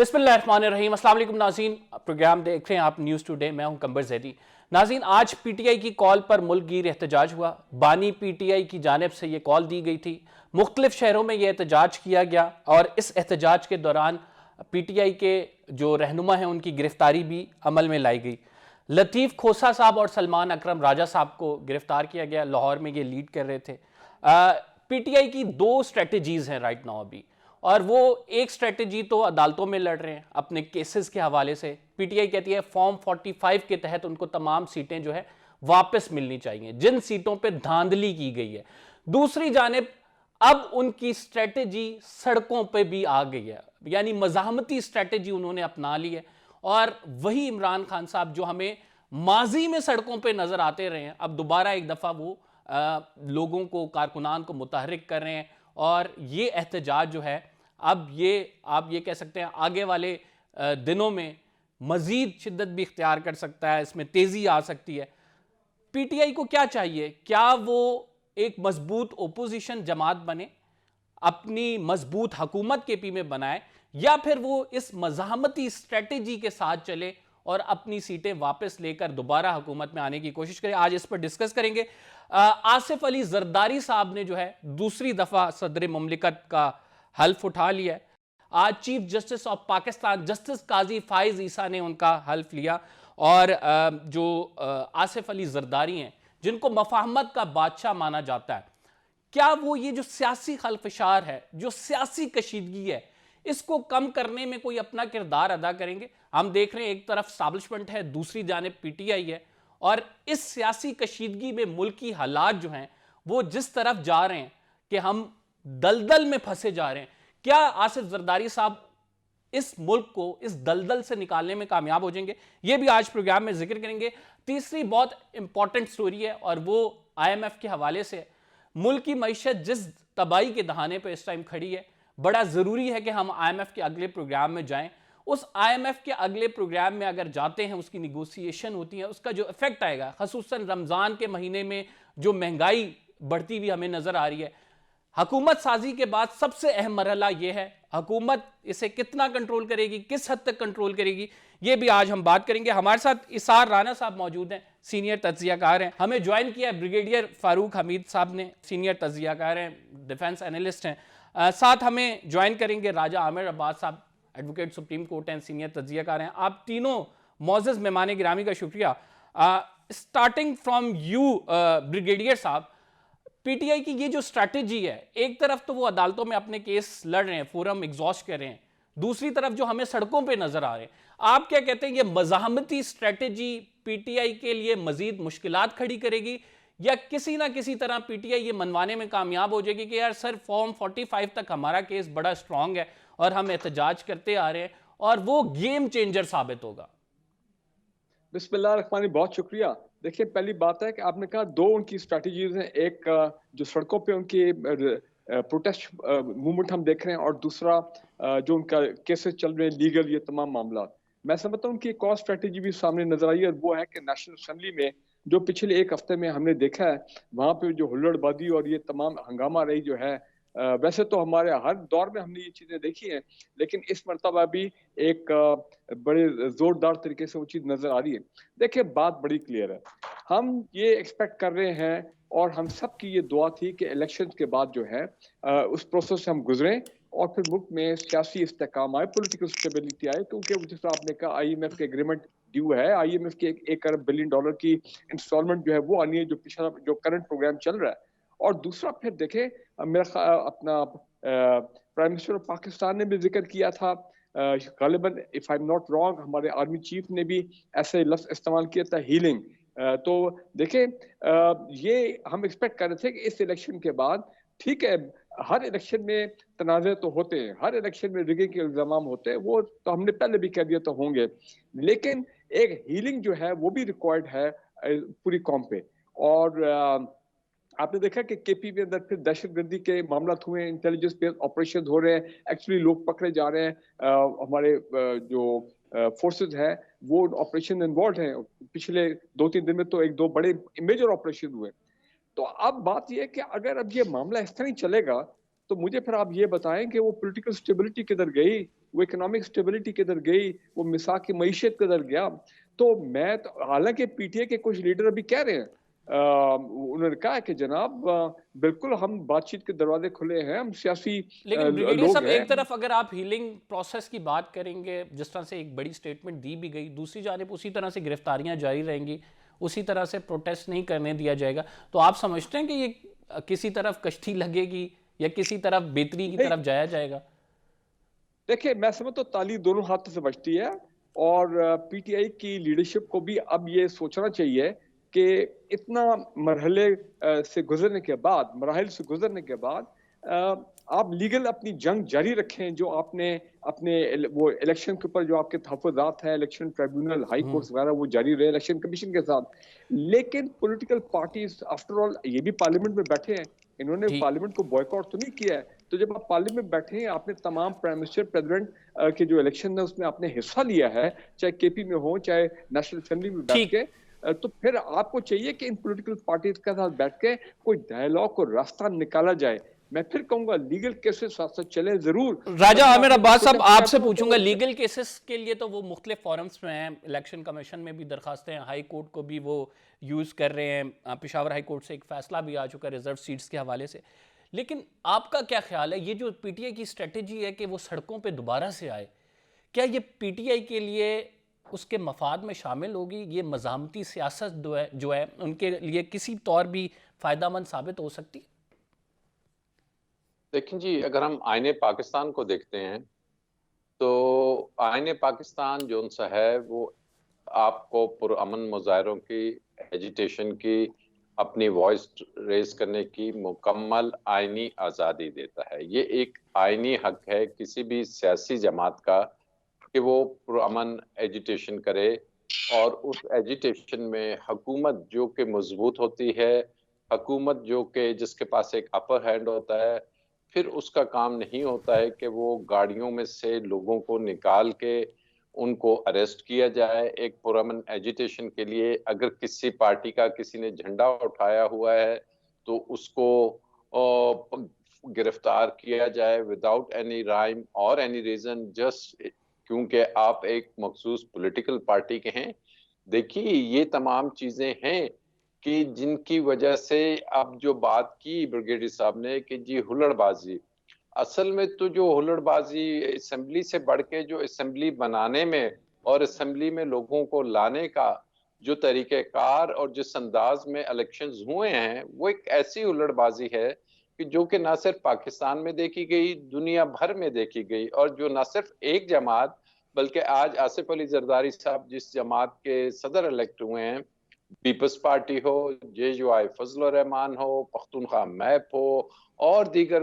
बिस्मिल्लाहिर्रहमानिर्रहीम। अस्सलाम वालेकुम नाज़रीन, प्रोग्राम देख रहे हैं आप न्यूज़ टुडे। मैं हूं कंबर जैदी। नाज़रीन, आज पीटीआई की कॉल पर मुल्क गिर एहतजाज हुआ। बानी पीटीआई की जानिब से ये कॉल दी गई थी। मुख्तलिफ शहरों में यह एहतजाज किया गया और इस एहतजाज के दौरान पीटीआई के जो रहनुमा हैं उनकी गिरफ्तारी भी अमल में लाई गई। लतीफ़ खोसा साहब और सलमान अकरम राजा साहब को गिरफ्तार किया गया। लाहौर में ये लीड कर रहे थे। पीटीआई की दो स्ट्रेटजीज हैं राइट नाउ अभी, और वो एक स्ट्रेटजी तो अदालतों में लड़ रहे हैं अपने केसेस के हवाले से। पीटीआई कहती है फॉर्म 45 के तहत उनको तमाम सीटें जो है वापस मिलनी चाहिए जिन सीटों पे धांधली की गई है। दूसरी जानिब अब उनकी स्ट्रेटजी सड़कों पे भी आ गई है, यानी मज़ाहमती स्ट्रेटजी उन्होंने अपना ली है। और वही इमरान खान साहब जो हमें माजी में सड़कों पे नजर आते रहे हैं, अब दोबारा एक दफा वो लोगों को, कारकुनान को मुतहरिक कर रहे हैं। और ये एहतजाज जो है अब ये आप ये कह सकते हैं आगे वाले दिनों में मजीद शिद्दत भी इख्तियार कर सकता है, इसमें तेजी आ सकती है। पीटीआई को क्या चाहिए? क्या वो एक मजबूत ओपोजिशन जमात बने, अपनी मजबूत हुकूमत के पी में बनाए, या फिर वो इस मज़ाहमती स्ट्रेटेजी के साथ चले और अपनी सीटें वापस लेकर दोबारा हुकूमत में आने की कोशिश करें? आज इस पर डिस्कस करेंगे। आसिफ अली जरदारी साहब ने जो है दूसरी दफा सदर मुमलिकत का हल्फ उठा लिया है। आज chief justice of Pakistan justice Qazi Faez Isa ने उनका हल्फ लिया। और जो आसिफ अली जरदारी हैं जिनको मफाहमत का बादशाह माना जाता है, क्या वो ये जो सियासी खलफशार है, जो सियासी कशीदगी है, इसको कम करने में कोई अपना किरदार अदा करेंगे? हम देख रहे हैं एक तरफ स्टैब्लिशमेंट है, दूसरी जानिब पीटीआई है, और इस सियासी कशीदगी में मुल्की हालात जो हैं वो जिस तरफ जा रहे हैं कि हम दलदल में फंसे जा रहे हैं। क्या आसिफ जरदारी साहब इस मुल्क को इस दलदल से निकालने में कामयाब हो जाएंगे? ये भी आज प्रोग्राम में जिक्र करेंगे। तीसरी बहुत इंपॉर्टेंट स्टोरी है और वो आईएमएफ के हवाले से। मुल्क की मईशत जिस तबाही के दहाने पर इस टाइम खड़ी है, बड़ा जरूरी है कि हम आईएमएफ के अगले प्रोग्राम में जाएं। उस आईएमएफ के अगले प्रोग्राम में अगर जाते हैं, उसकी निगोशिएशन होती है, उसका जो इफेक्ट आएगा, खसूसन रमजान के महीने में जो महंगाई बढ़ती हुई हमें नजर आ रही है, हुकूमत साजी के बाद सबसे अहम मरहला यह है हुकूमत इसे कितना कंट्रोल करेगी, किस हद तक कंट्रोल करेगी, ये भी आज हम बात करेंगे। हमारे साथ इसार राना साहब मौजूद हैं, सीनियर तज्जियाकार हैं। हमें ज्वाइन किया है ब्रिगेडियर फारूक हमीद साहब ने, सीनियर तज्जियाकार हैं, डिफेंस एनालिस्ट हैं। साथ हमें ज्वाइन करेंगे राजा आमिर अब्बास साहब, एडवोकेट सुप्रीम कोर्ट हैं, सीनियर तज्जियाकार हैं। आप तीनों मोअज़्ज़ज़ मेहमान गिरामी का शुक्रिया। स्टार्टिंग फ्रॉम यू ब्रिगेडियर साहब, पीटीआई की ये जो स्ट्रैटेजी है, एक तरफ तो वो अदालतों में अपने केस लड़ रहे हैं, फोरम एग्जॉस्ट कर रहे हैं, दूसरी तरफ जो हमें सड़कों पे नजर आ रहे हैं, आप क्या कहते हैं, ये मज़ाहमती स्ट्रैटेजी पीटीआई के लिए मजीद मुश्किलात खड़ी करेगी, या किसी ना किसी तरह पीटीआई ये मनवाने में कामयाब हो जाएगी कि यार सर फॉर्म 45 तक हमारा केस बड़ा स्ट्रांग है और हम एहतजाज करते आ रहे हैं, और वो गेम चेंजर साबित होगा? बिस्मिल्लाह रहमान, बहुत शुक्रिया। देखिए, पहली बात है कि आपने कहा दो उनकी स्ट्रैटेजीज हैं, एक जो सड़कों पे उनकी प्रोटेस्ट मूवमेंट हम देख रहे हैं, और दूसरा जो उनका केसेस चल रहे हैं लीगल, ये तमाम मामला। मैं समझता हूँ उनकी एक और स्ट्रैटेजी भी सामने नजर आई है, और वो है कि नेशनल असेंबली में जो पिछले एक हफ्ते में हमने देखा है, वहाँ पे जो हुल्लड़बाजी और ये तमाम हंगामा रही जो है, वैसे तो हमारे हर दौर में हमने ये चीजें देखी हैं, लेकिन इस मरतबा भी एक बड़े जोरदार तरीके से वो चीज नजर आ रही है। देखिए, बात बड़ी क्लियर है, हम ये एक्सपेक्ट कर रहे हैं और हम सब की ये दुआ थी कि इलेक्शन के बाद जो है उस प्रोसेस से हम गुजरें और फिर मुल्क में सियासी इस्तेकाम आए, पॉलिटिकल स्टेबिलिटी आए, क्योंकि जिस तरह आपने कहा आईएमएफ के एग्रीमेंट ड्यू है, आईएमएफ की 1 अरब बिलियन डॉलर की इंस्टॉलमेंट जो है वो आनी है, जो पिछला जो करंट प्रोग्राम चल रहा है। और दूसरा फिर देखें, मेरा अपना प्राइम मिनिस्टर ऑफ पाकिस्तान ने भी जिक्र किया था, गालिबन if I am not wrong हमारे आर्मी चीफ ने भी ऐसे लफ्ज इस्तेमाल किया था, हीलिंग। तो देखें, ये हम एक्सपेक्ट कर रहे थे कि इस इलेक्शन के बाद, ठीक है, हर इलेक्शन में तनाज़े तो होते हैं, हर इलेक्शन में रिगिंग के इल्जाम होते हैं, वो तो हमने पहले भी कह दिया तो होंगे, लेकिन एक हीलिंग जो है वो भी रिक्वायर्ड है पूरी कौम पे। और आपने देखा कि केपी के अंदर फिर दहशतगर्दी के मामला हुए, इंटेलिजेंस बेस्ड ऑपरेशन हो रहे हैं, एक्चुअली लोग पकड़े जा रहे हैं, हमारे जो फोर्सेस हैं वो ऑपरेशन इन्वॉल्व हैं। पिछले 2-3 दिन में तो 1-2 बड़े मेजर ऑपरेशन हुए। तो अब बात यह है कि अगर अब ये मामला इस तरह ही चलेगा तो मुझे फिर आप ये बताएं कि वो पॉलिटिकल स्टेबिलिटी किधर गई, वो इकोनॉमिक स्टेबिलिटी किधर गई, वो मिसाल की मईशत किधर गया। तो मैं तो, हालांकि पीटीए के कुछ लीडर अभी कह रहे हैं, उन्होंने कहा कि जनाब बिल्कुल हम बातचीत के दरवाजे खुले हैं, हम सियासी लेकिन ब्रिगेडियर लोग साहब, हैं। एक तरफ अगर आप हीलिंग प्रोसेस की बात करेंगे, जिस तरह से एक बड़ी स्टेटमेंट दी भी गई, दूसरी जानिब उसी तरह से गिरफ्तारियां जारी रहेंगी, उसी तरह से प्रोटेस्ट नहीं करने दिया जाएगा, तो आप समझते हैं कि ये किसी तरफ कश्ती लगेगी या किसी तरफ बेहतरी की तरफ जाया जाएगा? देखिए, मैं समझता हूँ ताली दोनों हाथों से बजती है, और पीटीआई की लीडरशिप को भी अब ये सोचना चाहिए कि इतना से गुजरने के बाद, मराहिल से गुजरने के बाद, आप लीगल अपनी जंग जारी रखें, जो आपने अपने वो इलेक्शन के ऊपर जो आपके तहफ़्फ़ुज़ात हैं, इलेक्शन ट्राइब्यूनल, हाई कोर्ट्स वगैरह, वो जारी रहे इलेक्शन कमीशन के साथ। लेकिन पॉलिटिकल पार्टीज आफ्टर ऑल ये भी पार्लियामेंट में बैठे हैं, इन्होंने ठीक। पार्लियामेंट को बॉयकॉट तो नहीं किया है। तो जब आप पार्लियामेंट में बैठे हैं, आपने तमाम प्राइम मिनिस्टर, प्रेसिडेंट के जो इलेक्शन है उसमें आपने हिस्सा लिया है, चाहे केपी में हो, चाहे नेशनल असेंबली में बैठ ठीक। के, तो फिर आपको चाहिए कि इन पॉलिटिकल पार्टीज के साथ बैठ के कोई डायलॉग को रास्ता निकाला जाए। मैं फिर कहूंगा लीगल केसेस साथ साथ चले जरूर। राजा आमिर अब्बास साहब, आपसे तो पूछूंगा, लीगल केसेस के लिए तो वो मुख्तलिफ फॉरम्स में हैं, इलेक्शन कमीशन में भी दरखास्तें हैं, हाई कोर्ट को भी वो यूज़ कर रहे हैं, पेशावर हाई कोर्ट से एक फैसला भी आ चुका है रिजर्व सीट्स के हवाले से। लेकिन आपका क्या ख्याल है, ये जो पीटीआई की स्ट्रेटेजी है कि वो सड़कों पे दोबारा से आए, क्या ये पीटीआई के लिए उसके मफाद में शामिल होगी? ये मज़ामती सियासत जो है उनके लिए किसी तौर भी फ़ायदामंद साबित हो सकती है? देखिए जी, अगर हम आईने पाकिस्तान को देखते हैं तो आईने पाकिस्तान जो सा है वो आपको पुरअमन मुजाहरों की, एजिटेशन की, अपनी वॉइस रेज करने की मुकम्मल आईनी आज़ादी देता है। ये एक आईनी हक है किसी भी सियासी जमात का कि वो पुरअमन एजिटेशन करे, और उस एजिटेशन में हुकूमत जो कि मजबूत होती है, हुकूमत जो कि जिसके पास एक अपर हैंड होता है, फिर उसका काम नहीं होता है कि वो गाड़ियों में से लोगों को निकाल के उनको अरेस्ट किया जाए। एक पुरअमन एजिटेशन के लिए अगर किसी पार्टी का किसी ने झंडा उठाया हुआ है तो उसको गिरफ्तार किया जाए विदाउट एनी राइम और एनी रीजन, जस्ट क्योंकि आप एक मखसूस पॉलिटिकल पार्टी के हैं। देखिए, ये तमाम चीजें हैं कि जिनकी वजह से अब जो बात की ब्रिगेडियर साहब ने कि जी हुल्लड़बाजी, असल में तो जो हुल्लड़बाजी असेंबली से बढ़ के जो असेंबली बनाने में और असेंबली में लोगों को लाने का जो तरीक़ेकार और जिस अंदाज में इलेक्शंस हुए हैं, वो एक ऐसी हुल्लड़बाजी है कि जो कि ना सिर्फ पाकिस्तान में देखी गई, दुनिया भर में देखी गई, और जो ना सिर्फ एक जमात बल्कि आज आसिफ अली जरदारी साहब जिस जमात के सदर इलेक्ट हुए हैं, पीपल्स पार्टी हो, जेयूआई फजल रहमान हो, पख्तूनख्वा मैप हो, और दीगर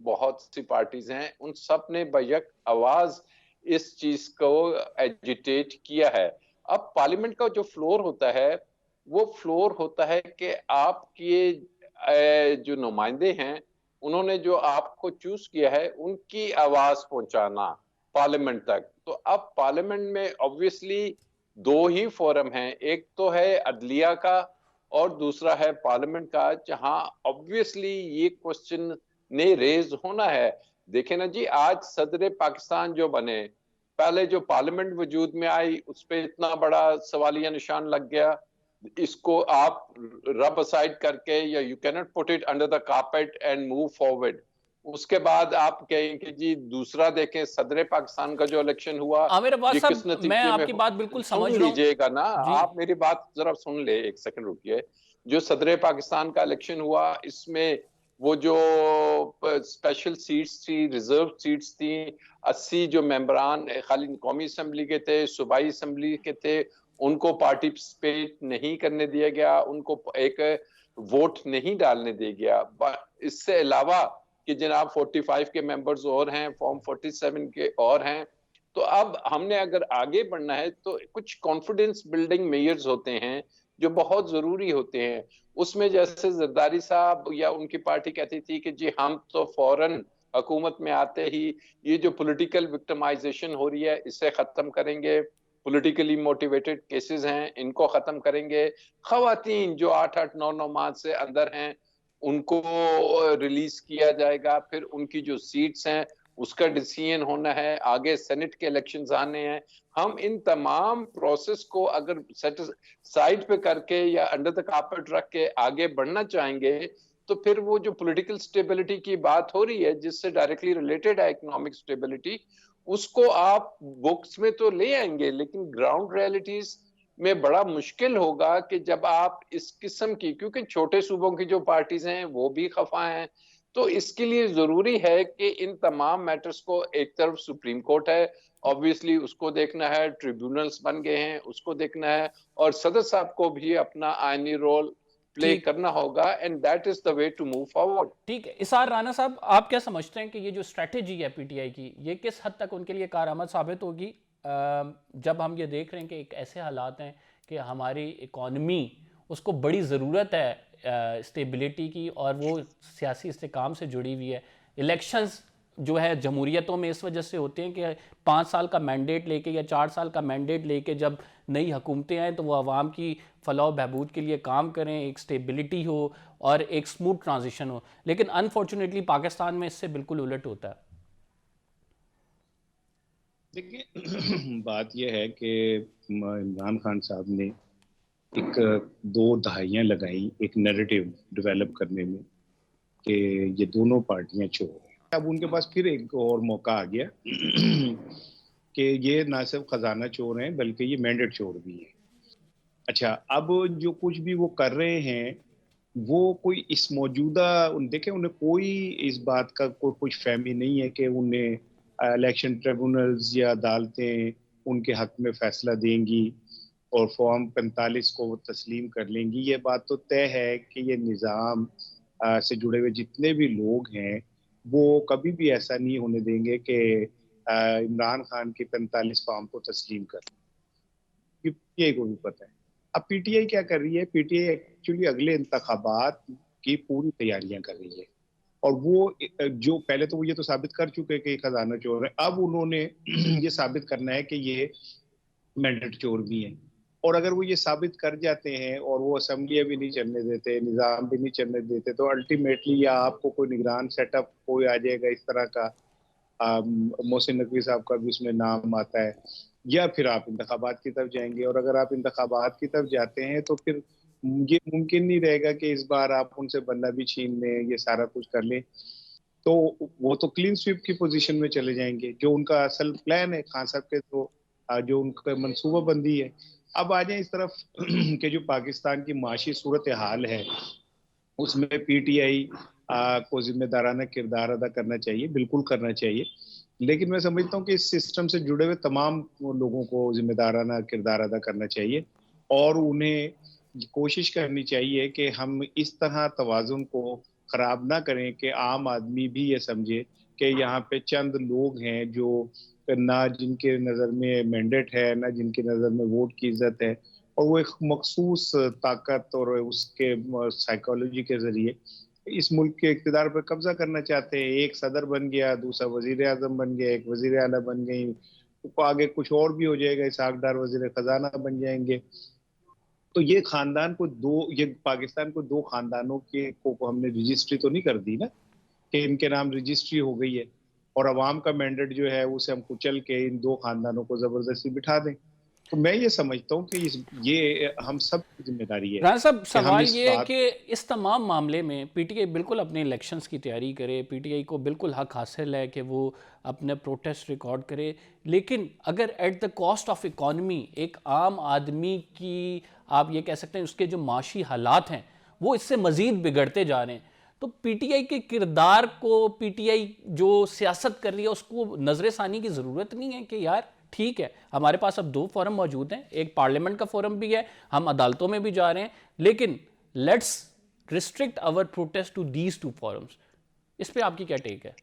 बहुत सी पार्टीज हैं, उन सब ने बैक आवाज इस चीज को एजिटेट किया है। अब पार्लियामेंट का जो फ्लोर होता है वो फ्लोर होता है कि आपके जो नुमाइंदे हैं उन्होंने जो आपको चूज किया है उनकी आवाज पहुंचाना पार्लियामेंट तक। तो अब पार्लियामेंट में ऑब्वियसली दो ही फोरम हैं, एक तो है अदलिया का और दूसरा है पार्लियामेंट का, जहां ऑब्वियसली ये क्वेश्चन ने रेज होना है। देखें ना जी, आज सदर पाकिस्तान जो बने, पहले जो पार्लियामेंट वजूद में आई उस पर इतना बड़ा सवालिया निशान लग गया, इसको आप रब असाइड करके, या you can not put it under the carpet and move forward. उसके बाद आप कहें कि जी दूसरा देखें, सदर पाकिस्तान का जो इलेक्शन हुआ, आमिर अब्बास ये किस साहब, मैं नतीजे में आपकी बात बिल्कुल समझ सुन रहा हूं लीजिएगा ना, जी। आप मेरी बात जरा सुन ले, एक सेकंड रुकिए। जो सदर पाकिस्तान का इलेक्शन हुआ, इसमें वो जो स्पेशल सीट्स थी, रिजर्व सीट्स थी, 80 जो मेंबरान खाली कौमी असम्बली के थे, सूबाई असम्बली के थे, उनको पार्टिसिपेट नहीं करने दिया गया, उनको एक वोट नहीं डालने दिया गया। इससे अलावा कि जनाब 45 के मेंबर्स और हैं, फॉर्म 47 के और हैं। तो अब हमने अगर आगे बढ़ना है तो कुछ कॉन्फिडेंस बिल्डिंग मेयर्स होते हैं जो बहुत जरूरी होते हैं। उसमें जैसे जरदारी साहब या उनकी पार्टी कहती थी कि जी हम तो फौरन हुकूमत में आते ही ये जो पॉलिटिकल विक्टिमाइजेशन हो रही है इसे खत्म करेंगे, पॉलिटिकली मोटिवेटेड केसेस हैं इनको खत्म करेंगे, खवातीन जो 8-8 9-9 माह से अंदर हैं उनको रिलीज किया जाएगा, फिर उनकी जो सीट्स हैं उसका डिसीजन होना है, आगे सेनेट के इलेक्शंस आने हैं। हम इन तमाम प्रोसेस को अगर साइड पे करके या अंडर द कारपेट रख के आगे बढ़ना चाहेंगे, तो फिर वो जो पॉलिटिकल स्टेबिलिटी की बात हो रही है, जिससे डायरेक्टली रिलेटेड है इकोनॉमिक स्टेबिलिटी, उसको आप बुक्स में तो ले आएंगे, लेकिन ग्राउंड रियलिटीज में बड़ा मुश्किल होगा कि जब आप इस किस्म की, क्योंकि छोटे सूबों की जो पार्टीज हैं वो भी खफा हैं। तो इसके लिए जरूरी है कि इन तमाम मैटर्स को, एक तरफ सुप्रीम कोर्ट है ऑब्वियसली, उसको देखना है, ट्रिब्यूनल्स बन गए हैं उसको देखना है, और सदर साहब को भी अपना आईनी रोल प्ले ठीक करना होगा, and that is the way to move forward. ठीक है। इसार राणा साहब, आप क्या समझते हैं कि ये जो स्ट्रैटेजी है पीटीआई की, ये किस हद तक उनके लिए कारआमद साबित होगी, जब हम ये देख रहे हैं कि एक ऐसे हालात हैं कि हमारी इकॉनमी, उसको बड़ी ज़रूरत है स्टेबिलिटी की, और वो सियासी इस्तेकाम से जुड़ी हुई है। इलेक्शंस जो है जमहूरियतों में इस वजह से होते हैं कि 5 साल का मैंडेट लेके या 4 साल का मैंडेट लेके जब नई हुकूमतें आएँ तो वो आवाम की फलाह बहबूद के लिए काम करें, एक स्टेबिलिटी हो और एक स्मूथ ट्रांजिशन हो। लेकिन अनफॉर्चुनेटली पाकिस्तान में इससे बिल्कुल उलट होता है। देखिए बात यह है कि इमरान खान साहब ने एक 2 दहाइयाँ लगाई एक नैरेटिव डेवलप करने में कि ये दोनों पार्टियां चोर हैं। अब उनके पास फिर एक और मौका आ गया कि ये ना सिर्फ खजाना चोर हैं बल्कि ये मैंडेट चोर भी हैं। अच्छा, अब जो कुछ भी वो कर रहे हैं वो कोई इस मौजूदा देखें, उन्हें कोई इस बात का कुछ फहमी नहीं है कि उन्हें इलेक्शन ट्रिब्यूनल्स या अदालतें उनके हक में फैसला देंगी और फॉर्म 45 को वो तस्लीम कर लेंगी। ये बात तो तय है कि ये निज़ाम से जुड़े हुए जितने भी लोग हैं वो कभी भी ऐसा नहीं होने देंगे कि इमरान खान के 45 फॉर्म को तस्लीम कर। पीटीआई को भी पता है। अब पीटीआई क्या कर रही है, पीटीआई एक्चुअली अगले इंतखाबात की पूरी तैयारियां कर रही है, और वो जो पहले तो वो ये तो साबित कर चुके हैं कि खजाना चोर है, अब उन्होंने ये साबित करना है कि ये मैंडेट चोर भी हैं। और अगर वो ये साबित कर जाते हैं और वो असेंबलियां भी नहीं चलने देते, निज़ाम भी नहीं चलने देते, तो अल्टीमेटली या आपको कोई निगरान सेटअप कोई आ जाएगा इस तरह का, मोहसिन नकवी साहब का भी उसमें नाम आता है, या फिर आप इंतखाबात की तरफ जाएंगे। और अगर आप इंतखाबात की तरफ जाते हैं तो फिर ये मुमकिन नहीं रहेगा कि इस बार आप उनसे बंदा भी छीन लें, ये सारा कुछ कर लें। तो वो तो क्लीन स्वीप की पोजीशन में चले जाएंगे, जो उनका असल प्लान है खान साहब के, तो जो उनका मनसूबाबंदी है। अब आ जाए इस तरफ के जो पाकिस्तान की माशी सूरत हाल है उसमें पीटीआई को जिम्मेदाराना किरदार अदा करना चाहिए, बिल्कुल करना चाहिए। लेकिन मैं समझता हूँ कि इस सिस्टम से जुड़े हुए तमाम लोगों को जिम्मेदाराना किरदार अदा करना चाहिए, और उन्हें कोशिश करनी चाहिए कि हम इस तरह तवाज़ुन को खराब ना करें कि आम आदमी भी ये समझे कि यहाँ पे चंद लोग हैं जो ना जिनके नज़र में मैंडेट है, ना जिनकी नज़र में वोट की इज्जत है, और वो एक मखसूस ताकत और उसके साइकोलॉजी के जरिए इस मुल्क के इक़्तिदार पर कब्जा करना चाहते हैं। एक सदर बन गया, दूसरा वजीर आजम बन गया, एक वजीर आला बन गई, तो आगे कुछ और भी हो जाएगा, इसहाक डार वजीर खजाना बन जाएंगे। तो ये खानदान को ये पाकिस्तान को 2 खानदानों के को हमने रजिस्ट्री तो नहीं कर दी ना कि इनके नाम रजिस्ट्री हो गई है, और अवाम का मैंडेट जो है उसे हम कुचल के इन 2 खानदानों को जबरदस्ती बिठा दें। तो मैं ये समझता हूँ कि ये हम सब की जिम्मेदारी है। राणा साहब, सवाल ये है बात... कि इस तमाम मामले में पीटीआई बिल्कुल अपने इलेक्शंस की तैयारी करे, पीटीआई को बिल्कुल हक हासिल है कि वो अपने प्रोटेस्ट रिकॉर्ड करे, लेकिन अगर at the cost of economy एक आम आदमी की, आप ये कह सकते हैं उसके जो माशी हालात हैं वो इससे मज़ीद बिगड़ते जा रहे हैं, तो पीटीआई के किरदार को, पीटीआई जो सियासत कर रही है उसको नज़र-ए-सानी की ज़रूरत नहीं है कि यार ठीक है, हमारे पास अब 2 फोरम मौजूद हैं, एक पार्लियामेंट का फोरम भी है, हम अदालतों में भी जा रहे हैं, लेकिन let's restrict our protest to these 2 forums. इस पे आपकी क्या टेक है?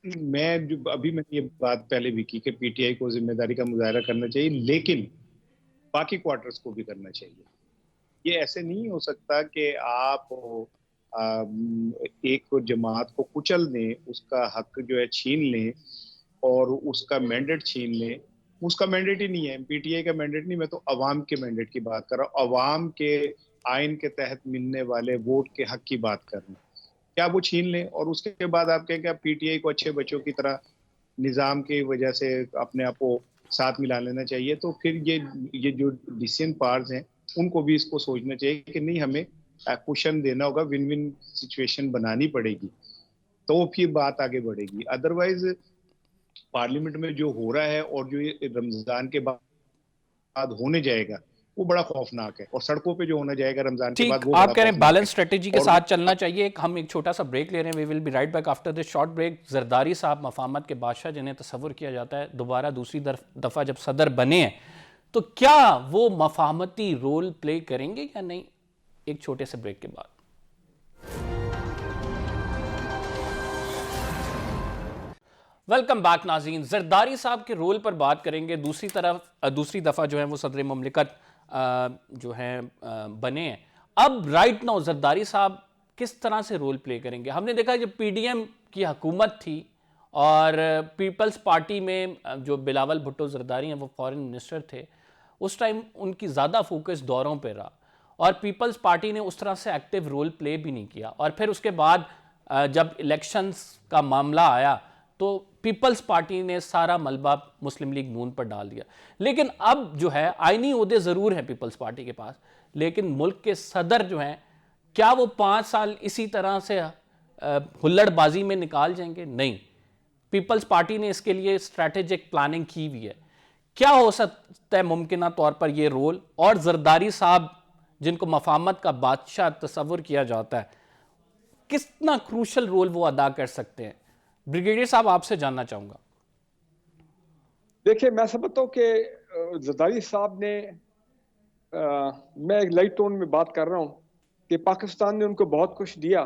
मैं जो अभी मैंने ये बात पहले भी की कि पीटीआई को जिम्मेदारी का मुजाहरा करना चाहिए, लेकिन बाकी क्वार्टर्स को भी करना चाहिए। ये ऐसे नहीं हो सकता कि आप एक जमात को कुचल दें, उसका हक जो है छीन लें और उसका मैंडेट छीन लें। उसका मैंडेट ही नहीं है, पीटीआई का मैंडेट नहीं, मैं तो अवाम के मैंडेट की बात कर रहा हूँ। अवाम के आइन के तहत मिलने वाले वोट के हक की बात कर रहे हैं, क्या वो छीन लें और उसके बाद आप कहें कि पीटीआई को अच्छे बच्चों की तरह निजाम की वजह से अपने आप को साथ मिला लेना चाहिए? तो फिर ये जो डिसीजन पार्ट्स हैं उनको भी इसको सोचना चाहिए कि नहीं, हमें क्वेश्चन देना होगा, विन विन सिचुएशन बनानी पड़ेगी, तो फिर बात आगे बढ़ेगी। अदरवाइज पार्लियामेंट में जो हो रहा है और जो ये रमजान के बाद होने जाएगा वो बड़ा खौफनाक है, और सड़कों पे जो होना जाएगा रमजान के बाद ठीक, वो आप बड़ा कह रहे हैं खौफनाक बैलेंस है। स्ट्रेटेजी के और साथ चलना चाहिए। हम एक छोटा सा ब्रेक ले रहे हैं, we will be right back after this short break. Zardari साहब मफामत के बादशाह जिन्हें तस्वुर किया जाता है दोबारा दूसरी दफ़ा जब सदर बने हैं, तो क्या वो मफाहमती रोल प्ले करेंगे या नहीं? एक छोटे से ब्रेक के बाद। वेलकम बैक नाज़रीन। जरदारी साहब के रोल पर बात करेंगे। दूसरी दफ़ा जो है वो सदर मुमलिकत जो हैं बने हैं। अब राइट नाउ जरदारी साहब किस तरह से रोल प्ले करेंगे? हमने देखा जब पीडीएम की हुकूमत थी और पीपल्स पार्टी में जो बिलावल भुट्टो जरदारी हैं वो फॉरेन मिनिस्टर थे, उस टाइम उनकी ज़्यादा फोकस दौरों पर रहा और पीपल्स पार्टी ने उस तरह से एक्टिव रोल प्ले भी नहीं किया। और फिर उसके बाद जब इलेक्शंस का मामला आया तो पीपल्स पार्टी ने सारा मलबा मुस्लिम लीग नून पर डाल दिया। लेकिन अब जो है आईनी ओहदे ज़रूर हैं पीपल्स पार्टी के पास, लेकिन मुल्क के सदर जो हैं, क्या वो 5 साल इसी तरह से हुल्लड़बाजी में निकाल जाएंगे? नहीं, पीपल्स पार्टी ने इसके लिए स्ट्रैटेजिक प्लानिंग की हुई है। क्या हो सकता है मुमकिन तौर पर ये रोल? और जरदारी साहब जिनको मफामत का बादशाह तस्वुर किया जाता है, कितना क्रूशल रोल वो अदा कर सकते हैं? ब्रिगेडियर साहब, आपसे जानना चाहूंगा। देखिए, मैं समझता हूँ कि जरदारी साहब ने मैं एक लाइट टोन में बात कर रहा हूँ कि पाकिस्तान ने उनको बहुत कुछ दिया,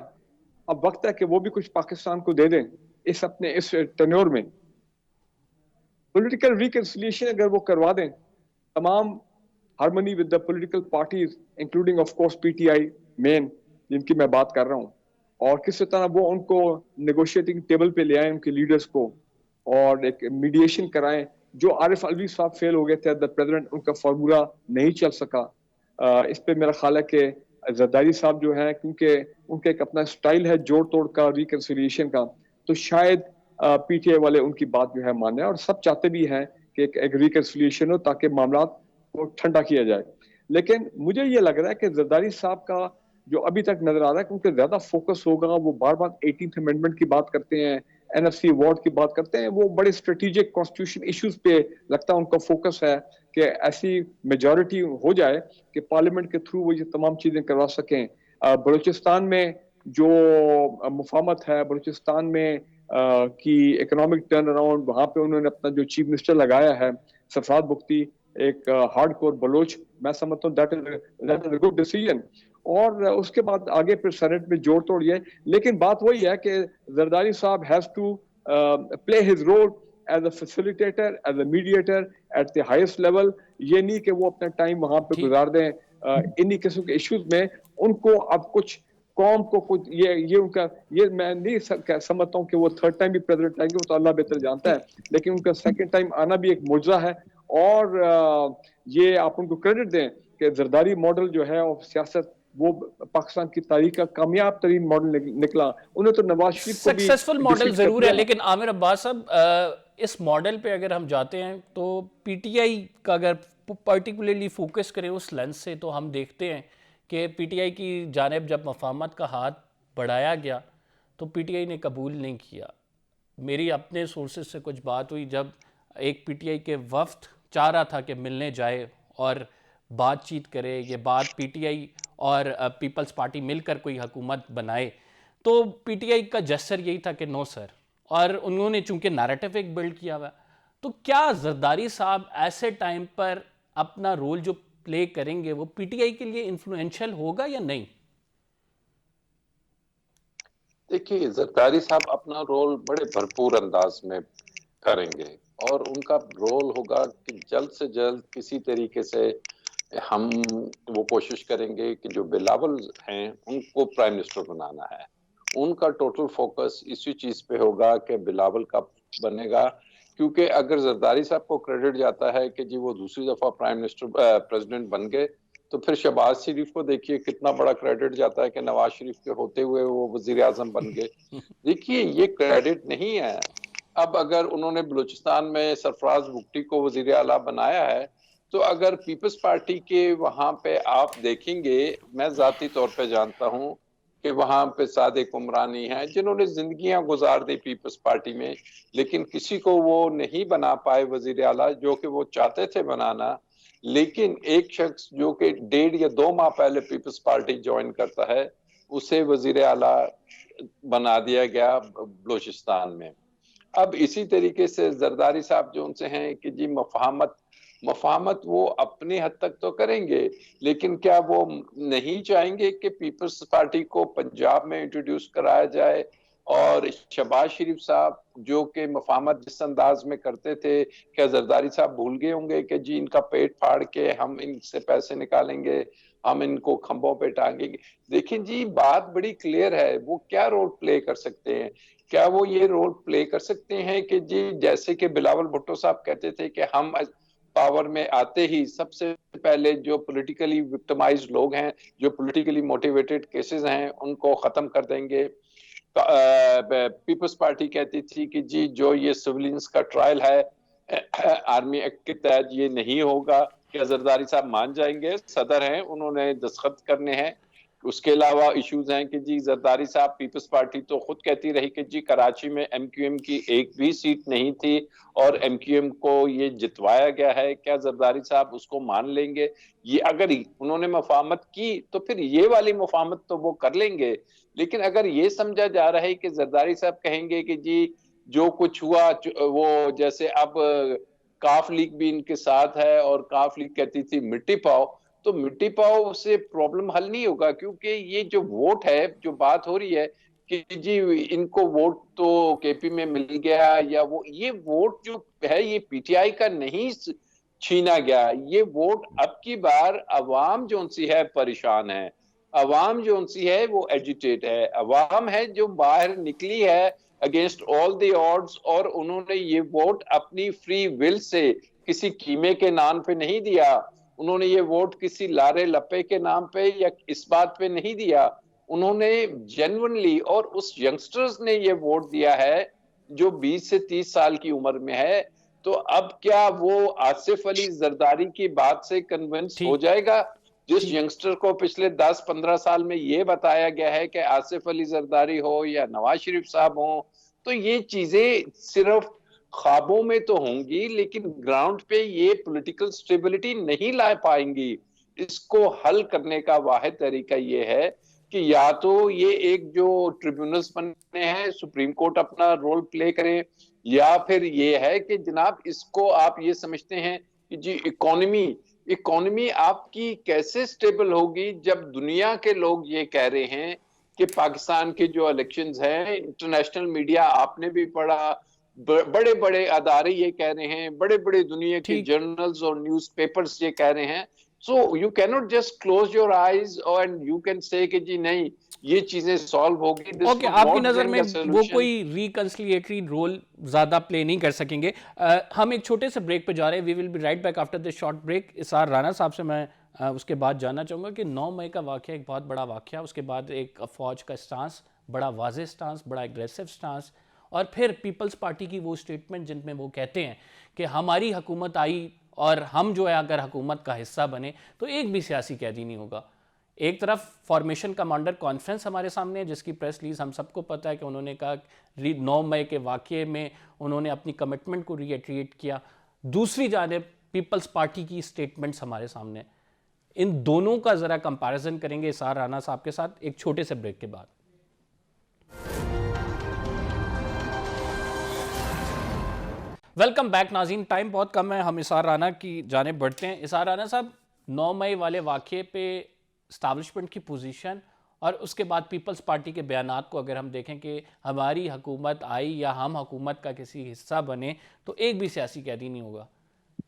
अब वक्त है कि वो भी कुछ पाकिस्तान को दे दें इस टेन्योर में। पॉलिटिकल रिकंसिलिएशन अगर वो करवा दें, तमाम harmony with the political parties including of course PTI main जिनकी मैं बात कर रहा हूँ, और किस तरह वो उनको नेगोशिएटिंग टेबल पे ले आए उनके लीडर्स को और एक मीडिएशन कराएं। जो आरिफ अलवी साहब फेल हो गए थे द प्रेसिडेंट, उनका फार्मूला नहीं चल सका। इस पे मेरा ख्याल है कि जरदारी साहब जो हैं, क्योंकि उनका एक अपना स्टाइल है जोड़ तोड़ का, रिकंसिलिएशन का, तो शायद पीटीआई वाले उनकी बात जो है माने, और सब चाहते भी हैं कि एक रिकंसिलिएशन हो ताकि मामला को ठंडा किया जाए। लेकिन मुझे ये लग रहा है कि जरदारी साहब का जो अभी तक नजर आ रहा है कि उनका ज्यादा फोकस होगा, वो बार बार 18th अमेंडमेंट की बात करते हैं, एनएफसी अवार्ड की बात करते हैं, वो बड़े स्ट्रेटेजिक कॉन्स्टिट्यूशन इश्यूज पे लगता है उनका फोकस है कि ऐसी मेजॉरिटी हो जाए कि पार्लियामेंट के थ्रू वो ये तमाम चीजें करवा सकें। बलूचिस्तान में जो मुफाहमत है, बलूचिस्तान में की इकोनॉमिक टर्न अराउंड, वहां पे उन्होंने अपना जो चीफ मिनिस्टर लगाया है सफाद बुख्ती, एक हार्डकोर बलोच, मैं समझता हूँ that is a good decision. और उसके बाद आगे फिर सेनेट में जोड़ तोड़ ये, लेकिन बात वही है कि जरदारी साहब has to play his role as a facilitator, as a mediator at the highest level. ये नहीं कि वो अपना टाइम वहां पे गुजार दें इन्हीं किस्म के इश्यूज में। उनको अब कुछ कौम को कुछ ये उनका, ये मैं नहीं समझता हूँ कि वो थर्ड टाइम भी प्रेसिडेंट आएंगे, वो तो अल्लाह बेहतर जानता है, लेकिन उनका सेकंड टाइम आना भी एक मुजरा है। और ये आप उनको क्रेडिट दें कि जरदारी मॉडल जो है और सियासत, वो पाकिस्तान की तारीख का कामयाब तरीन मॉडल निकला। उन्हें तो नवाज शरीफ को भी सक्सेसफुल मॉडल जरूर है, लेकिन आमिर अब्बास साहब, इस मॉडल पे अगर हम जाते हैं तो पीटीआई का अगर पर्टिकुलरली फोकस करें उस लेंस से, तो हम देखते हैं कि पीटीआई की जानिब जब मफाहमत का हाथ बढ़ाया गया तो पीटीआई ने कबूल नहीं किया। मेरी अपने सोर्सेज से कुछ बात हुई, जब एक पीटीआई के वफ्द चाह रहा था कि मिलने जाए और बातचीत करे, ये बात पीटीआई और पीपल्स पार्टी मिलकर कोई हुकूमत बनाए, तो पीटीआई का जेस्चर यही था कि नो सर, और उन्होंने चूंकि नैरेटिव एक बिल्ड किया हुआ। तो क्या जरदारी साहब ऐसे टाइम पर अपना रोल जो प्ले करेंगे वो पीटीआई के लिए इन्फ्लुएंशियल होगा या नहीं? देखिए, जरदारी साहब अपना रोल बड़े भरपूर अंदाज में करेंगे और उनका रोल होगा कि जल्द से जल्द किसी तरीके से हम वो कोशिश करेंगे कि जो बिलावल हैं उनको प्राइम मिनिस्टर बनाना है। उनका टोटल फोकस इसी चीज पे होगा कि बिलावल का बनेगा, क्योंकि अगर जरदारी साहब को क्रेडिट जाता है कि जी वो दूसरी दफा प्राइम मिनिस्टर प्रेसिडेंट बन गए, तो फिर शहबाज शरीफ को देखिए कितना बड़ा क्रेडिट जाता है कि नवाज शरीफ के होते हुए वो वजीर आजम बन गए। देखिए ये क्रेडिट नहीं है। अब अगर उन्होंने बलूचिस्तान में सरफराज भुट्टी को वजीर आला बनाया है, तो अगर पीपल्स पार्टी के वहां पे आप देखेंगे, मैं जाती तौर पे जानता हूं कि वहां पे सादिक उमरानी हैं जिन्होंने जिंदगियां गुजार दी पीपल्स पार्टी में, लेकिन किसी को वो नहीं बना पाए वजीर आला जो कि वो चाहते थे बनाना। लेकिन एक शख्स जो कि 1.5 या 2 माह पहले पीपल्स पार्टी ज्वाइन करता है, उसे वजीर आला बना दिया गया बलूचिस्तान में। अब इसी तरीके से जरदारी साहब जो उनसे हैं कि जी मफाहमत मफाहमत वो अपने हद तक तो करेंगे, लेकिन क्या वो नहीं चाहेंगे कि पीपल्स पार्टी को पंजाब में इंट्रोड्यूस कराया जाए? और शहबाज शरीफ साहब जो कि मफाहमत जिस अंदाज में करते थे, क्या जरदारी साहब भूल गए होंगे कि जी इनका पेट फाड़ के हम इनसे पैसे निकालेंगे, हम इनको खंभों पे टांगेंगे? देखिए जी बात बड़ी क्लियर है, वो क्या रोल प्ले कर सकते हैं? क्या वो ये रोल प्ले कर सकते हैं कि जी जैसे कि बिलावल भुट्टो साहब कहते थे कि हम पावर में आते ही सबसे पहले जो पॉलिटिकली विक्टिमाइज्ड लोग हैं, जो पॉलिटिकली मोटिवेटेड केसेस हैं, उनको खत्म कर देंगे। पीपल्स पार्टी कहती थी कि जी जो ये सिविलियंस का ट्रायल है आर्मी एक्ट के तहत ये नहीं होगा। क्या जरदारी साहब मान जाएंगे? सदर हैं, उन्होंने दस्तखत करने हैं। उसके अलावा इश्यूज हैं कि जी जरदारी साहब, पीपल्स पार्टी तो खुद कहती रही कि जी कराची में एमक्यूएम की एक भी सीट नहीं थी और एमक्यूएम को ये जितवाया गया है। क्या जरदारी साहब उसको मान लेंगे? ये अगर उन्होंने मुफाहमत की तो फिर ये वाली मुफाहमत तो वो कर लेंगे। लेकिन अगर ये समझा जा रहा है कि जरदारी साहब कहेंगे कि जी जो कुछ हुआ वो, जैसे अब काफ लीग भी इनके साथ है और काफ लीग कहती थी मिट्टी पाओ, तो मिट्टी पाओ से प्रॉब्लम हल नहीं होगा, क्योंकि ये जो वोट है, जो बात हो रही है कि जी इनको वोट तो केपी में मिल गया, या वो ये वोट जो है ये पीटीआई का नहीं छीना गया। ये वोट अब की बार अवाम जो सी है परेशान है, अवाम जो सी है वो एजिटेट है, अवाम है जो बाहर निकली है अगेंस्ट ऑल द ऑड्स, और उन्होंने ये वोट अपनी फ्री विल से किसी कीमे के नाम पे नहीं दिया। उन्होंने ये वोट किसी लारे लपे के नाम पे या इस बात पे नहीं दिया। उन्होंने जेन्युइनली, और उस यंगस्टर्स ने ये वोट दिया है जो 20 से 30 साल की उम्र में है। तो अब क्या वो आसिफ अली जरदारी की बात से कन्विंस हो ठीक जाएगा? जिस ठीक यंगस्टर को पिछले 10-15 साल में ये बताया गया है कि आसिफ अली जरदारी हो या नवाज शरीफ साहब हो, तो ये चीजें सिर्फ ख्वाबों में तो होंगी, लेकिन ग्राउंड पे ये पॉलिटिकल स्टेबिलिटी नहीं ला पाएंगी। इसको हल करने का वाहिद तरीका ये है कि या तो ये एक जो ट्रिब्यूनल्स बने हैं, सुप्रीम कोर्ट अपना रोल प्ले करे, या फिर ये है कि जनाब इसको आप ये समझते हैं कि जी इकोनॉमी आपकी कैसे स्टेबल होगी जब दुनिया के लोग ये कह रहे हैं कि पाकिस्तान के जो इलेक्शंस हैं, इंटरनेशनल मीडिया आपने भी पढ़ा, बड़े बड़े अदारे ये कह रहे हैं, बड़े बड़े दुनिया के ठीक जर्नल्स और न्यूज़पेपर्स ये कह रहे हैं। So you can not just close your eyes and you can say कि जी नहीं ये चीजें सॉल्व होगी। दिस ओके, विल आपकी नॉट नज़र ब्रिंग में अ वो सॉल्यूशन। कोई रिकंसिलिएटरी रोल ज़्यादा प्ले नहीं कर सकेंगे। हम एक छोटे से ब्रेक पे जा रहे हैं। We will be right back after this short break. Isar Rana साहब से मैं उसके बाद जानना चाहूँगा कि 9 मई का वाक़या एक बहुत बड़ा वाक़या, उसके बाद एक फ़ौज का स्टांस, बड़ा वाज़ेह स्टांस, बड़ा एग्रेसिव स्टांस, और फिर पीपल्स पार्टी की वो स्टेटमेंट जिनमें वो कहते हैं कि हमारी हुकूमत आई और हम जो है अगर हुकूमत का हिस्सा बने तो एक भी सियासी कैदी नहीं होगा। एक तरफ फॉर्मेशन कमांडर कॉन्फ्रेंस हमारे सामने है जिसकी प्रेस रिलीज हम सबको पता है कि उन्होंने कहा 9 मई के वाक़ये में उन्होंने अपनी कमिटमेंट को रीएट्रिएट किया। दूसरी जानिब पीपल्स पार्टी की स्टेटमेंट्स हमारे सामने। इन दोनों का ज़रा कंपैरिजन करेंगे इसार राना साहब के साथ एक छोटे से ब्रेक के बाद। वेलकम बैक नाज़रीन। टाइम बहुत कम है, हम इसार राना की जानिब बढ़ते हैं। इसार राना साहब, 9 मई वाले वाक़ये पे इस्टेब्लिशमेंट की पोजीशन और उसके बाद पीपल्स पार्टी के बयानात को अगर हम देखें कि हमारी हुकूमत आई या हम हुकूमत का किसी हिस्सा बने तो एक भी सियासी कैदी नहीं होगा,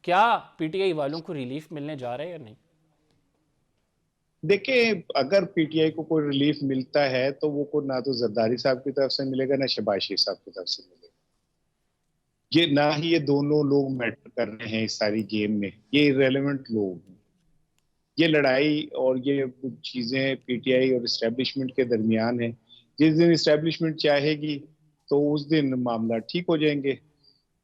क्या पीटीआई वालों को रिलीफ मिलने जा रहा है या नहीं? देखिए, अगर पीटीआई को कोई रिलीफ मिलता है तो वो को ना तो जरदारी साहब की तरफ से मिलेगा ना शहबाज शरीफ साहब की तरफ से मिलेगा। ये ना ही ये दोनों लोग मैटर कर रहे हैं इस सारी गेम में, ये इररेलेवेंट लोग हैं। ये लड़ाई और ये चीजें पीटीआई और इस्टेब्लिशमेंट के दरमियान है। जिस दिन इस्टेब्लिशमेंट चाहेगी तो उस दिन मामला ठीक हो जाएंगे।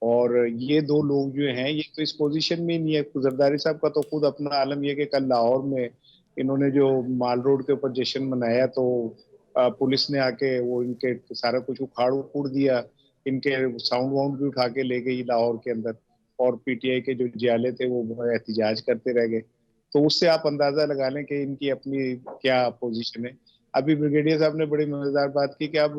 और ये दो लोग जो हैं ये तो इस पोजीशन में ही नहीं है। जरदारी साहब का तो खुद अपना आलम यह कि कल लाहौर में इन्होंने जो माल रोड के ऊपर जश्न मनाया तो पुलिस ने आके वो इनके सारा कुछ उखाड़ उड़ दिया, इनके साउंड वाउंड भी उठा के ले गई लाहौर के अंदर, और पीटीआई के जो जियाले थे वो एहतिजाज करते रह गए। तो उससे आप अंदाजा लगा लें कि इनकी अपनी क्या पोजीशन है। अभी ब्रिगेडियर साहब ने बड़ी मजेदार बात की कि अब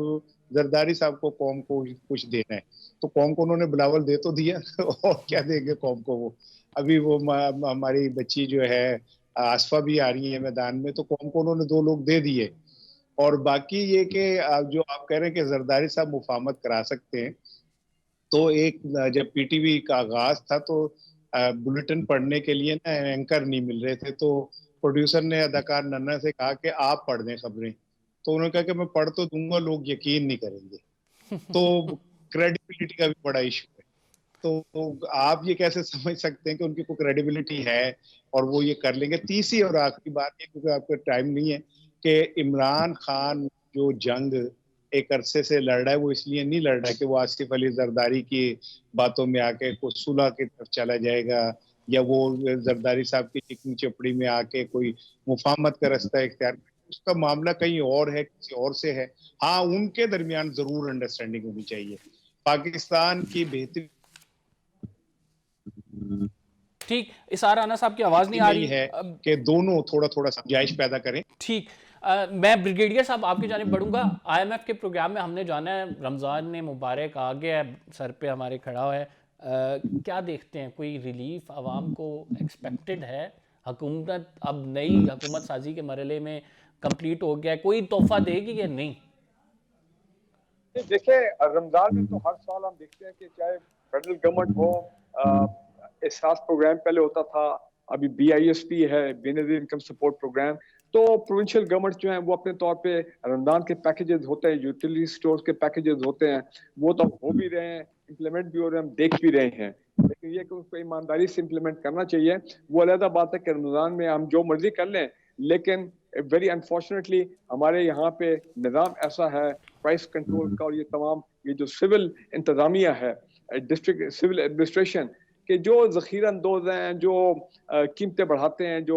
जरदारी साहब को कौम को कुछ देना है, तो कौम को उन्होंने बिलावल दे तो दिया और क्या देंगे कौम को वो। अभी वो हमारी बच्ची जो है आसफा भी आ रही है मैदान में, तो कौम को उन्होंने 2 लोग दे दिए। और बाकी ये कि जो आप कह रहे हैं कि जरदारी साहब मुफाहमत करा सकते हैं, तो एक जब पीटीवी का आगाज था तो बुलेटिन पढ़ने के लिए ना एंकर नहीं मिल रहे थे, तो प्रोड्यूसर ने अदाकार नन्ना से कहा कि आप पढ़ दें खबरें। तो उन्होंने कहा कि मैं पढ़ तो दूंगा, लोग यकीन नहीं करेंगे। तो क्रेडिबिलिटी का भी बड़ा इशू है। तो आप ये कैसे समझ सकते हैं कि उनकी कोई क्रेडिबिलिटी है और वो ये कर लेंगे। तीसरी और आखिरी बात है, क्योंकि आपका टाइम नहीं है, कि इमरान खान जो जंग एक अरसे से लड़ रहा है वो इसलिए नहीं लड़ रहा है कि वो आसिफ अली जरदारी की बातों में आके कोई सुलह की तरफ चला जाएगा, या वो जरदारी साहब की चिकनी चपड़ी में आके कोई मुफाहमत का रास्ता इख्तियार। उसका मामला कहीं और है, किसी और से है। हाँ, उनके दरमियान जरूर अंडरस्टैंडिंग होनी चाहिए। पाकिस्तान की बेहतरी ठीक, इसार राना साहब की आवाज नहीं आ रही है कि दोनों थोड़ा थोड़ा समझाइश पैदा करें। ठीक, मैं ब्रिगेडियर साहब आपकी जानिब बढ़ूंगा। आईएमएफ के प्रोग्राम में हमने जाना है, रमज़ान ने मुबारक आ गया है, सर पे हमारे खड़ा है। क्या देखते हैं, कोई रिलीफ आवाम को एक्सपेक्टेड है? हुकूमत अब नई हुकूमत साजी के मरहले में कंप्लीट हो गया है, कोई तोहफा देगी या नहीं? देखिए, रमजान में तो हर साल हम देखते हैं कि चाहे फेडरल गवर्नमेंट हो, एहसास प्रोग्राम पहले होता था, अभी BISP है, बेनजीर इनकम सपोर्ट प्रोग्राम। तो प्रोविंशियल गवर्नमेंट जो है वो अपने तौर पे रमजान के पैकेजेस होते हैं, यूटिलिटी स्टोर्स के पैकेजेस होते हैं, वो तो हो भी रहे हैं, इम्प्लीमेंट भी हो रहे हैं, हम देख भी रहे हैं। लेकिन ये कि उसको ईमानदारी से इम्प्लीमेंट करना चाहिए। वो अलग बात है कि रमजान में हम जो मर्जी कर लें, लेकिन वेरी अनफॉर्चुनेटली हमारे यहाँ पे निज़ाम ऐसा है प्राइस कंट्रोल का, और ये तमाम ये जो सिविल इंतजामिया है, डिस्ट्रिक्ट सिविल एडमिनिस्ट्रेशन के जो ज़ख़ीरा अंदोज़ हैं, जो कीमतें बढ़ाते हैं, जो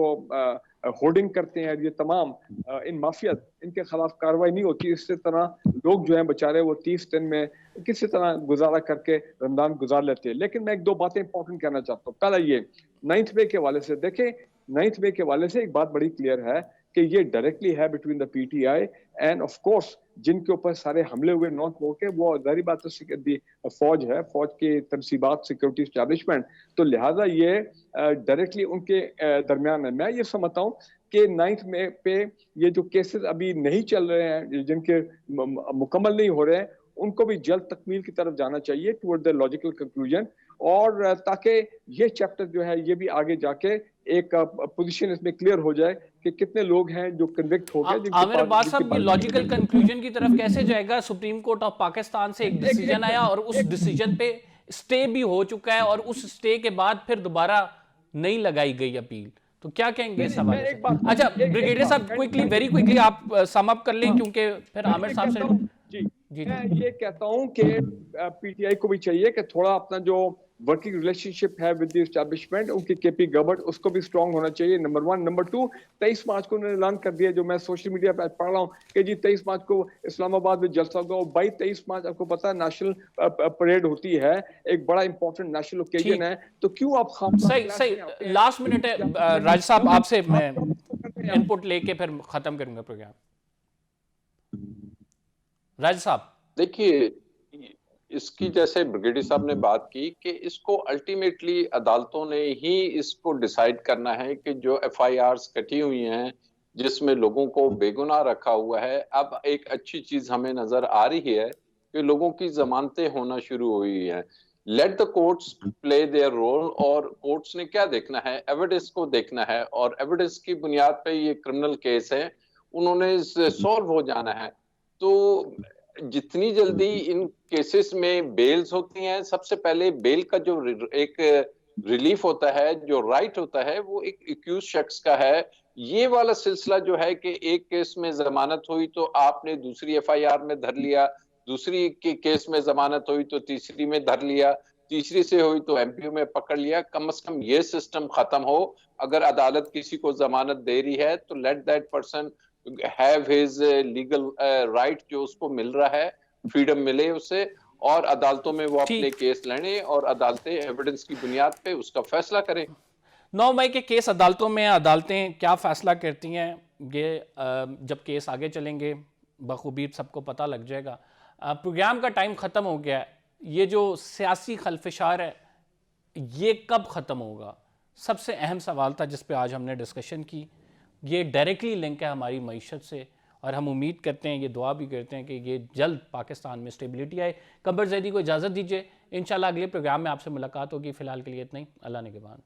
होर्डिंग करते हैं, ये तमाम इन माफिया, इनके खिलाफ कार्रवाई नहीं होती। इससे तरह लोग जो हैं बेचारे वो 30 दिन में किसी तरह गुजारा करके रमजान गुजार लेते हैं। लेकिन मैं 1-2 बातें इंपॉर्टेंट कहना चाहता हूँ। पहला ये 9th वे के हवाले से देखें, 9th वे के हवाले से एक बात बड़ी क्लियर है कि ये डायरेक्टली है between the PTI end of course जिनके ऊपर सारे हमले हुए नॉर्थ ब्लॉक के, वो जाहिर बात है फौज है, फौज के तनसीबात, सिक्योरिटी एस्टैब्लिशमेंट। तो लिहाजा ये डायरेक्टली उनके दरमियान है। मैं ये समझता हूँ कि 9th में पे ये जो केसेस अभी नहीं चल रहे हैं, जिनके मुकम्मल नहीं हो रहे हैं, उनको भी जल्द तकमील की तरफ जाना चाहिए टुवर्ड द लॉजिकल कंक्लूजन, और ताकि ये चैप्टर जो है ये भी आगे जाके एक पोजीशन इसमें क्लियर हो जाए कि कितने लोग हैं जो कन्विक्ट हो गए। आमिर अब्बास साहब, ये लॉजिकल कंक्लूजन की तरफ कैसे जाएगा? सुप्रीम कोर्ट ऑफ पाकिस्तान से एक डिसीजन आया और उस डिसीजन पे स्टे भी हो चुका है, और उस स्टे के बाद फिर दोबारा नहीं लगाई गई अपील। तो क्या कहेंगे इस हवाले से? अच्छा ब्रिगेडियर साहब, क्विकली, वेरी क्विकली आप सम अप कर लें, क्योंकि फिर आमिर साहब से जी मैं ये कहता हूं कि PTI को भी चाहिए कि थोड़ा अपना जो वर्किंग रिलेशनशिप है विद द एस्टैब्लिशमेंट, उनकी KP गवर्नमेंट, उसको भी स्ट्रांग होना चाहिए, नंबर 1। नंबर 2, 23 मार्च को उन्होंने ऐलान कर दिया, जो मैं सोशल मीडिया पर पढ़ रहा हूँ कि जी 23 मार्च को इस्लामाबाद में जलसा होगा। और 22-23 मार्च आपको पता है नेशनल परेड होती है, एक बड़ा इंपॉर्टेंट नेशनल ओकेजन है। तो क्यों आप सही लास्ट मिनट है राज साहब, आपसे मैं इनपुट लेके फिर खत्म करूंगा प्रोग्राम। राज साहब, देखिए, इसकी जैसे ब्रिगेडियर साहब ने बात की कि इसको अल्टीमेटली अदालतों ने ही इसको डिसाइड करना है कि जो FIRs कटी हुई हैं, जिसमें लोगों को बेगुनाह रखा हुआ है, अब एक अच्छी चीज हमें नजर आ रही है कि लोगों की जमानतें होना शुरू हुई हैं। Let the courts play their role, और कोर्ट्स ने क्या देखना है? एविडेंस को देखना है, और एविडेंस की बुनियाद पे ये क्रिमिनल केस है, उन्होंने सॉल्व हो जाना है। तो जितनी जल्दी इन केसेस में बेल्स होती हैं, सबसे पहले बेल का जो एक रिलीफ होता है, जो राइट होता है वो एक एक्यूज शख्स का है। ये वाला सिलसिला जो है कि एक केस में जमानत हुई तो आपने दूसरी एफआईआर में धर लिया, दूसरी के केस में जमानत हुई तो तीसरी में धर लिया, तीसरी से हुई तो एमपीओ में पकड़ लिया। कम से कम ये सिस्टम खत्म हो। अगर अदालत किसी को जमानत दे रही है तो let that person have his legal right, जो उसको मिल रहा है, फ्रीडम मिले उसे, और अदालतों में वो अपने ठीक। केस लड़े और अदालतें एविडेंस की बुनियाद पे उसका फैसला करें। 9 मई के केस अदालतों में, अदालतें क्या फैसला करती हैं ये जब केस आगे चलेंगे बखूबी सबको पता लग जाएगा। प्रोग्राम का टाइम ख़त्म हो गया है। ये जो सियासी खलफशार है ये कब ख़त्म होगा? सबसे अहम सवाल था जिस पे आज हमने डिस्कशन की। ये डायरेक्टली लिंक है हमारी मईशत से और हम उम्मीद करते हैं, ये दुआ भी करते हैं कि ये जल्द पाकिस्तान में स्टेबिलिटी आए। कमर ज़ैदी को इजाज़त दीजिए, इंशाल्लाह अगले प्रोग्राम में आपसे मुलाकात होगी। फ़िलहाल के लिए इतना ही। अल्लाह ने के बाद।